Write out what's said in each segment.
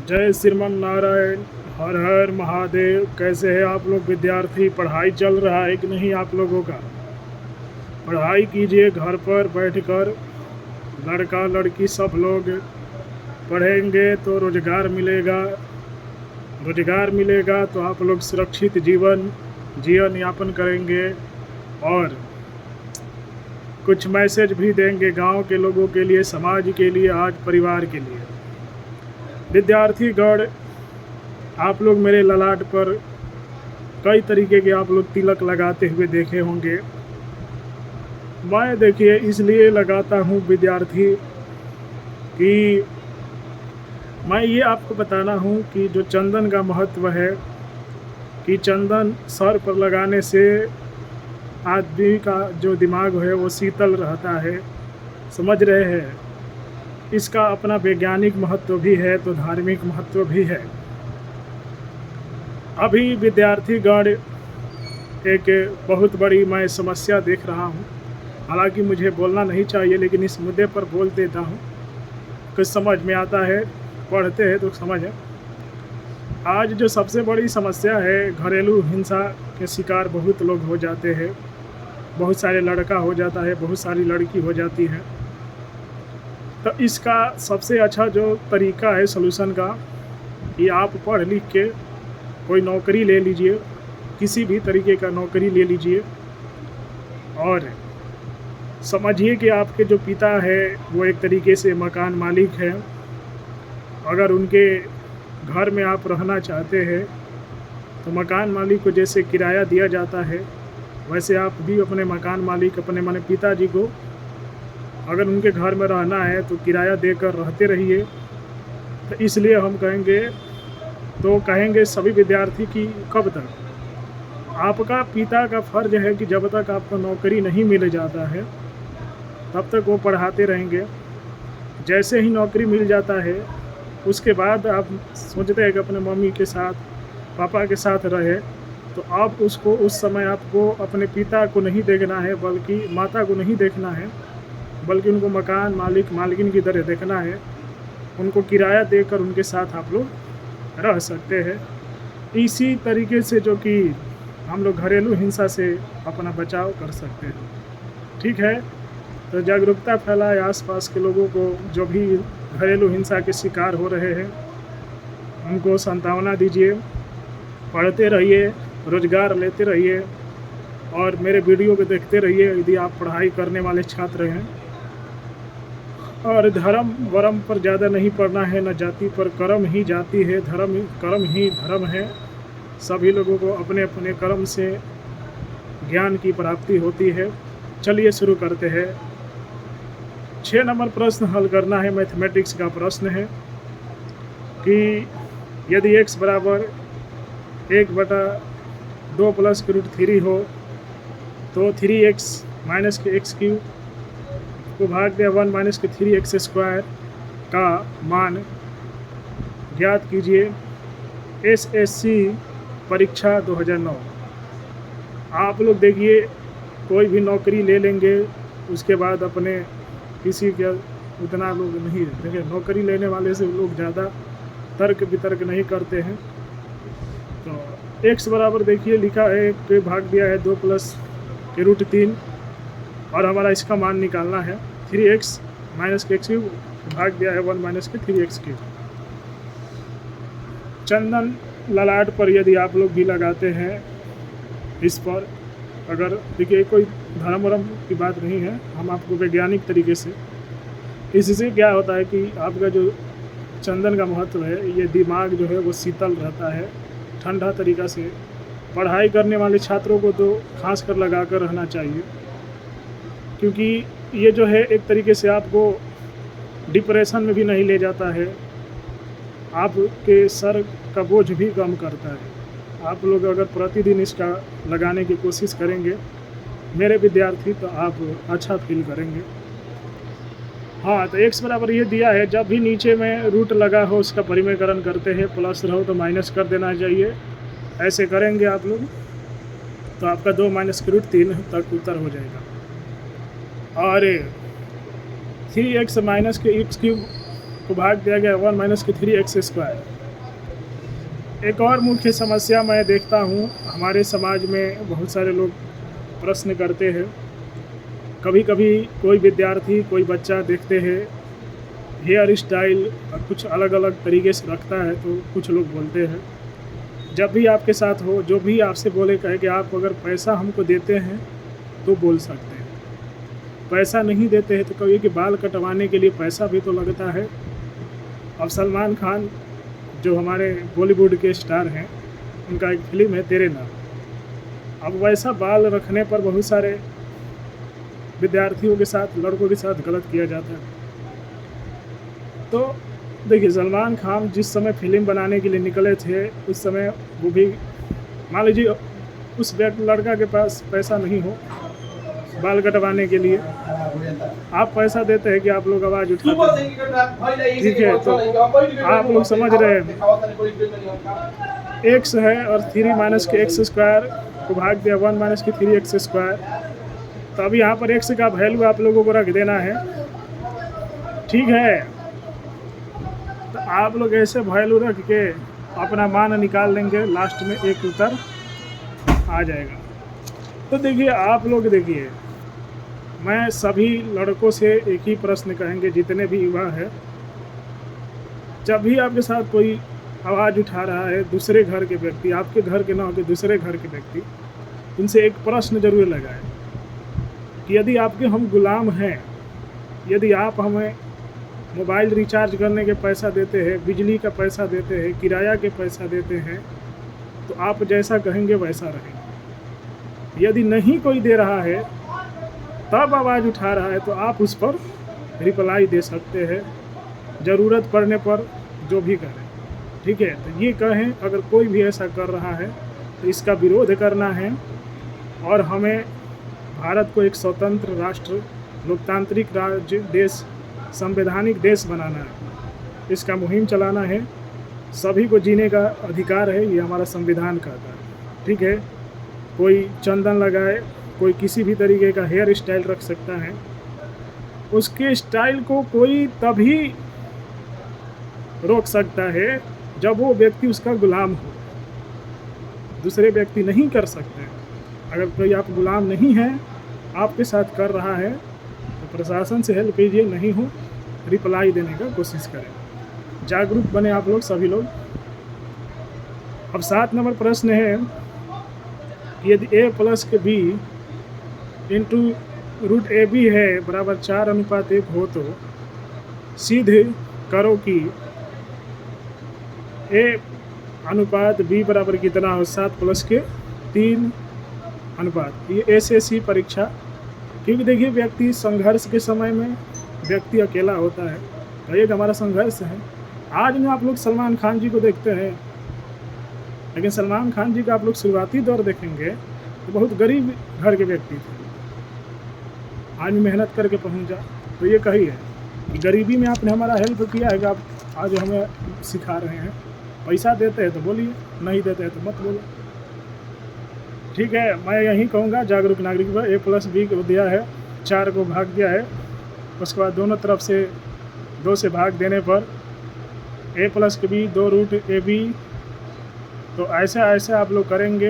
जय श्रीमन नारायण। हर हर महादेव। कैसे हैं आप लोग विद्यार्थी? पढ़ाई चल रहा है कि नहीं आप लोगों का? पढ़ाई कीजिए घर पर बैठकर। लड़का लड़की सब लोग पढ़ेंगे तो रोजगार मिलेगा। रोजगार मिलेगा तो आप लोग सुरक्षित जीवन यापन करेंगे और कुछ मैसेज भी देंगे गांव के लोगों के लिए, समाज के लिए, आज परिवार के लिए। विद्यार्थीगण, आप लोग मेरे ललाट पर कई तरीके के आप लोग तिलक लगाते हुए देखे होंगे। मैं देखिए इसलिए लगाता हूँ विद्यार्थी कि मैं ये आपको बताना हूँ कि जो चंदन का महत्व है कि चंदन सर पर लगाने से आदमी का जो दिमाग है वो शीतल रहता है। समझ रहे हैं? इसका अपना वैज्ञानिक महत्व भी है तो धार्मिक महत्व भी है। अभी विद्यार्थीगण एक बहुत बड़ी मैं समस्या देख रहा हूँ। हालांकि मुझे बोलना नहीं चाहिए लेकिन इस मुद्दे पर बोल देता हूँ। कुछ समझ में आता है, पढ़ते हैं तो समझ है। आज जो सबसे बड़ी समस्या है, घरेलू हिंसा के शिकार बहुत लोग हो जाते हैं। बहुत सारे लड़का हो जाता है, बहुत सारी लड़की हो जाती है। तो इसका सबसे अच्छा जो तरीका है सलूशन का कि आप पढ़ लिख के कोई नौकरी ले लीजिए, किसी भी तरीके का नौकरी ले लीजिए और समझिए कि आपके जो पिता है वो एक तरीके से मकान मालिक है। अगर उनके घर में आप रहना चाहते हैं तो मकान मालिक को जैसे किराया दिया जाता है वैसे आप भी अपने मकान मालिक, अपने माने पिताजी को अगर उनके घर में रहना है तो किराया देकर रहते रहिए। तो इसलिए हम कहेंगे सभी विद्यार्थी कि कब तक आपका पिता का फ़र्ज है कि जब तक आपको नौकरी नहीं मिल जाता है तब तक वो पढ़ाते रहेंगे। जैसे ही नौकरी मिल जाता है उसके बाद आप सोचते हैं कि अपने मम्मी के साथ, पापा के साथ रहे, तो आप उसको उस समय आपको अपने पिता को नहीं देखना है, बल्कि माता को नहीं देखना है, बल्कि उनको मकान मालिक मालकिन की तरह देखना है। उनको किराया देकर उनके साथ आप लोग रह सकते हैं। इसी तरीके से जो कि हम लोग घरेलू हिंसा से अपना बचाव कर सकते हैं। ठीक है, तो जागरूकता फैलाए आसपास के लोगों को, जो भी घरेलू हिंसा के शिकार हो रहे हैं उनको सांत्वना दीजिए। पढ़ते रहिए, रोज़गार लेते रहिए और मेरे वीडियो को देखते रहिए यदि आप पढ़ाई करने वाले छात्र हैं। और धर्म वर्म पर ज़्यादा नहीं पढ़ना है, न जाति पर। कर्म ही जाति है, कर्म ही धर्म है। सभी लोगों को अपने अपने कर्म से ज्ञान की प्राप्ति होती है। चलिए शुरू करते हैं। 6 नंबर प्रश्न हल करना है। मैथमेटिक्स का प्रश्न है कि यदि x बराबर 1/2 प्लस √3 हो तो 3x माइनस के x क्यूब को भाग दिया 1 माइनस के 3x स्क्वायर का मान ज्ञात कीजिए। SSC परीक्षा 2009। आप लोग देखिए, कोई भी नौकरी ले लेंगे उसके बाद अपने किसी के उतना लोग नहीं देखिए, नौकरी लेने वाले से लोग ज़्यादा तर्क वितर्क नहीं करते हैं। तो x बराबर देखिए लिखा है, पे भाग दिया है 2 प्लस के √3 और हमारा इसका मान निकालना है 3x माइनस के x क्यूब भाग दिया है 1 माइनस के 3x क्यूब। चंदन ललाट पर यदि आप लोग भी लगाते हैं, इस पर अगर देखिए कोई धर्म वर्म की बात नहीं है, हम आपको वैज्ञानिक तरीके से, इससे क्या होता है कि आपका जो चंदन का महत्व है, ये दिमाग जो है वो शीतल रहता है, ठंडा तरीक़ा से। पढ़ाई करने वाले छात्रों को तो खास कर लगा कर रहना चाहिए, क्योंकि ये जो है एक तरीके से आपको डिप्रेशन में भी नहीं ले जाता है, आपके सर का बोझ भी कम करता है। आप लोग अगर प्रतिदिन इसका लगाने की कोशिश करेंगे मेरे विद्यार्थी, तो आप अच्छा फील करेंगे। हाँ, तो x बराबर ये दिया है, जब भी नीचे में रूट लगा हो उसका परिमेयकरण करते हैं, प्लस रहो तो माइनस कर देना चाहिए। ऐसे करेंगे आप लोग तो आपका 2 माइनस के √3 तक उत्तर हो जाएगा। और 3x माइनस के x क्यूब को भाग दिया गया 1 माइनस के 3x²। एक और मुख्य समस्या मैं देखता हूँ हमारे समाज में, बहुत सारे लोग प्रश्न करते हैं। कभी कभी कोई विद्यार्थी, कोई बच्चा देखते हैं हेयर स्टाइल कुछ अलग अलग तरीके से रखता है, तो कुछ लोग बोलते हैं, जब भी आपके साथ हो, जो भी आपसे बोले, कहे कि आप अगर पैसा हमको देते हैं तो बोल सकते हैं, पैसा नहीं देते हैं तो कहिए कि बाल कटवाने के लिए पैसा भी तो लगता है। अब सलमान खान जो हमारे बॉलीवुड के स्टार हैं, उनका एक फिल्म है तेरे नाम। अब वैसा बाल रखने पर बहुत सारे विद्यार्थियों के साथ, लड़कों के साथ गलत किया जाता है। तो देखिए, सलमान खान जिस समय फिल्म बनाने के लिए निकले थे, उस समय वो भी, मान लीजिए उस लड़का के पास पैसा नहीं हो बाल कटवाने के लिए, आप पैसा देते हैं कि आप लोग आवाज़ उठाते हैं, ठीक है, तो आप लोग समझ रहे हैं x है और 3 माइनस के x² को भाग दिया 1 माइनस के 3x²। तो अब यहाँ पर x का वैल्यू आप लोगों को रख देना है, ठीक है। तो आप लोग ऐसे वैल्यू रख के अपना मान निकाल लेंगे, लास्ट में एक उत्तर आ जाएगा। तो देखिए, आप लोग देखिए, मैं सभी लड़कों से एक ही प्रश्न कहेंगे, जितने भी युवा हैं, जब भी आपके साथ कोई आवाज़ उठा रहा है, दूसरे घर के व्यक्ति, आपके घर के ना होकर दूसरे घर के व्यक्ति, उनसे एक प्रश्न जरूर लगाएं कि यदि आपके हम गुलाम हैं, यदि आप हमें मोबाइल रिचार्ज करने के पैसा देते हैं, बिजली का पैसा देते हैं, किराया के पैसा देते हैं, तो आप जैसा कहेंगे वैसा रहेंगे। यदि नहीं कोई दे रहा है, तब आवाज़ उठा रहा है, तो आप उस पर रिप्लाई दे सकते हैं, ज़रूरत पड़ने पर जो भी करें, ठीक है। तो ये कहें, अगर कोई भी ऐसा कर रहा है तो इसका विरोध करना है, और हमें भारत को एक स्वतंत्र राष्ट्र, लोकतांत्रिक राज्य, देश, संवैधानिक देश बनाना है, इसका मुहिम चलाना है। सभी को जीने का अधिकार है, ये हमारा संविधान कहता है, ठीक है। कोई चंदन लगाए, कोई किसी भी तरीके का हेयर स्टाइल रख सकता है, उसके स्टाइल को कोई तभी रोक सकता है जब वो व्यक्ति उसका गुलाम हो, दूसरे व्यक्ति नहीं कर सकते। अगर कोई आप गुलाम नहीं है, आपके साथ कर रहा है, तो प्रशासन से हेल्प कीजिए, नहीं हो रिप्लाई देने का कोशिश करें। जागरूक बने आप लोग, सभी लोग। अब 7 नंबर प्रश्न है, यदि a प्लस के b इंटू रूट AB है बराबर 4:1 हो, तो सिद्ध करो कि a अनुपात b बराबर कितना हो, 7 प्लस के 3 अनुपात। ये SSC परीक्षा, क्योंकि देखिए, व्यक्ति संघर्ष के समय में व्यक्ति अकेला होता है, तो एक हमारा संघर्ष है। आज में आप लोग सलमान खान जी को देखते हैं, लेकिन सलमान खान जी का आप लोग शुरुआती दौर देखेंगे तो बहुत गरीब घर के व्यक्ति थे, आज मेहनत करके पहुंचा। तो ये कही है कि गरीबी में आपने हमारा हेल्प किया है कि आप आज हमें सिखा रहे हैं। पैसा देते हैं तो बोलिए, नहीं देते हैं तो मत बोलो, ठीक है। मैं यही कहूँगा जागरूक नागरिक पर, a प्लस b को दिया है, 4 को भाग दिया है, उसके बाद दोनों तरफ से 2 से भाग देने पर a प्लस के b 2 रूट AB। तो ऐसे आप लोग करेंगे।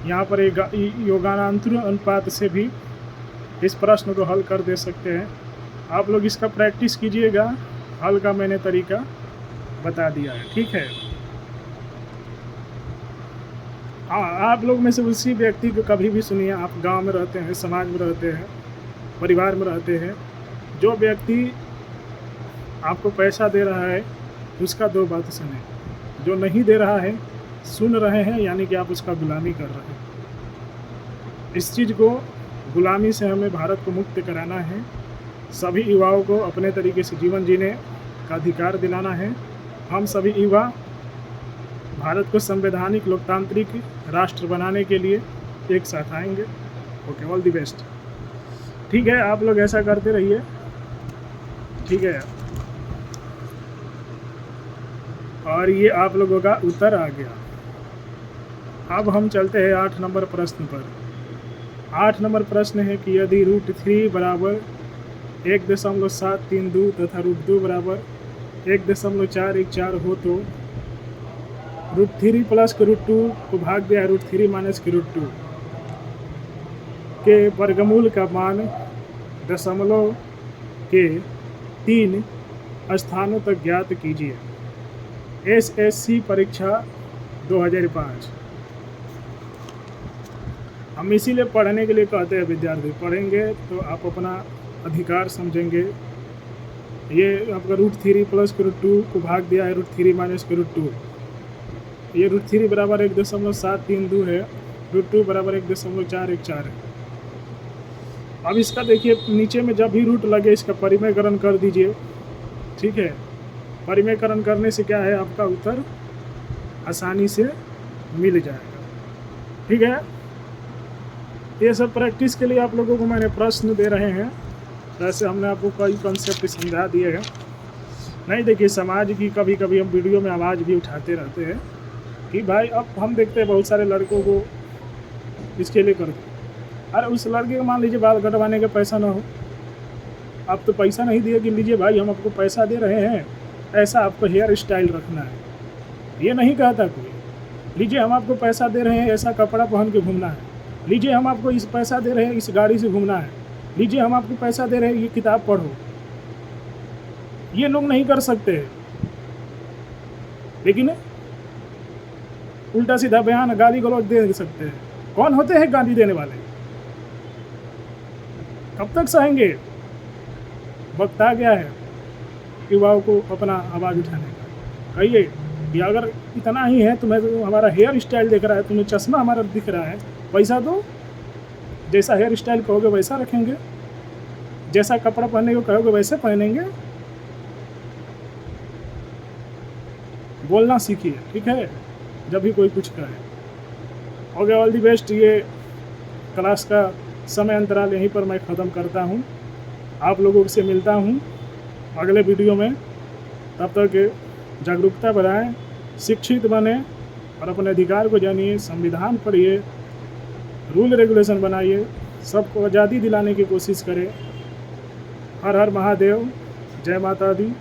यहाँ पर एक योगानांतर अनुपात से भी इस प्रश्न को हल कर दे सकते हैं। आप लोग इसका प्रैक्टिस कीजिएगा, हल का मैंने तरीका बता दिया है, ठीक है। हाँ, आप लोग में से उसी व्यक्ति को कभी भी सुनिए, आप गांव में रहते हैं, समाज में रहते हैं, परिवार में रहते हैं, जो व्यक्ति आपको पैसा दे रहा है उसका 2 बात सुने, जो नहीं दे रहा है सुन रहे हैं, यानी कि आप उसका गुलामी कर रहे हैं। इस चीज़ को, गुलामी से हमें भारत को मुक्त कराना है, सभी युवाओं को अपने तरीके से जीवन जीने का अधिकार दिलाना है। हम सभी युवा भारत को संवैधानिक लोकतांत्रिक राष्ट्र बनाने के लिए एक साथ आएंगे। ओके, ऑल द बेस्ट, ठीक है। आप लोग ऐसा करते रहिए, ठीक है। और ये आप लोगों का उत्तर आ गया। अब हम चलते हैं 8 नंबर प्रश्न पर। 8 नंबर प्रश्न है कि यदि रूट 3 बराबर 1.732 तथा रूट 2 बराबर 1.414 हो तो √3 प्लस के √2 को भाग दिया है √3 माइनस के √2 के वर्गमूल का मान दशमलव के 3 स्थानों तक ज्ञात कीजिए। SSC परीक्षा 2005। हम इसीलिए पढ़ने के लिए कहते हैं विद्यार्थी, पढ़ेंगे तो आप अपना अधिकार समझेंगे। ये आपका √3 प्लस के √2 को भाग दिया है √3 माइनस के √2। ये √3 बराबर 1.732 है, √2 बराबर 1.414 है। अब इसका देखिए नीचे में जब भी रूट लगे इसका परिमेयकरण कर दीजिए, ठीक है। परिमेयकरण करने से क्या है, आपका उत्तर आसानी से मिल जाएगा, ठीक है। ये सब प्रैक्टिस के लिए आप लोगों को मैंने प्रश्न दे रहे हैं। वैसे हमने आपको कई कंसेप्ट समझा दिए हैं। नहीं देखिए, समाज की कभी कभी हम वीडियो में आवाज़ भी उठाते रहते हैं कि भाई अब हम देखते हैं बहुत सारे लड़कों को इसके लिए करते। अरे उस लड़के को मान लीजिए बाल कटवाने का पैसा ना हो, आप तो पैसा नहीं दिए कि लीजिए भाई हम आपको पैसा दे रहे हैं, ऐसा आपको हेयर स्टाइल रखना है, ये नहीं कहता कोई। लीजिए हम आपको पैसा दे रहे हैं, ऐसा कपड़ा पहन के घूमना है। लीजिए हम आपको इस पैसा दे रहे हैं, इस गाड़ी से घूमना है। लीजिए हम आपको पैसा दे रहे हैं, ये किताब पढ़ो। ये लोग नहीं कर सकते, लेकिन उल्टा सीधा बयान गाली गलौज दे सकते हैं। कौन होते हैं गाली देने वाले? कब तक सहेंगे? वक्त आ गया है युवाओं को अपना आवाज़ उठाने का। कहिए कि अगर इतना ही है, तुम्हें तो हमारा हेयर स्टाइल दिख रहा है, तुम्हें चश्मा हमारा दिख रहा है, पैसा दो। जैसा हेयर स्टाइल कहोगे वैसा रखेंगे, जैसा कपड़ा पहनने को कहोगे वैसे पहनेंगे। बोलना सीखिए, ठीक है, जब भी कोई कुछ कहे। Okay, all the best. ये क्लास का समय अंतराल यहीं पर मैं ख़त्म करता हूँ। आप लोगों से मिलता हूँ अगले वीडियो में। तब तक जागरूकता बढ़ाएं, शिक्षित बने और अपने अधिकार को जानिए, संविधान पढ़िए, रूल रेगुलेशन बनाइए, सबको आज़ादी दिलाने की कोशिश करें। हर हर महादेव, जय माता दी।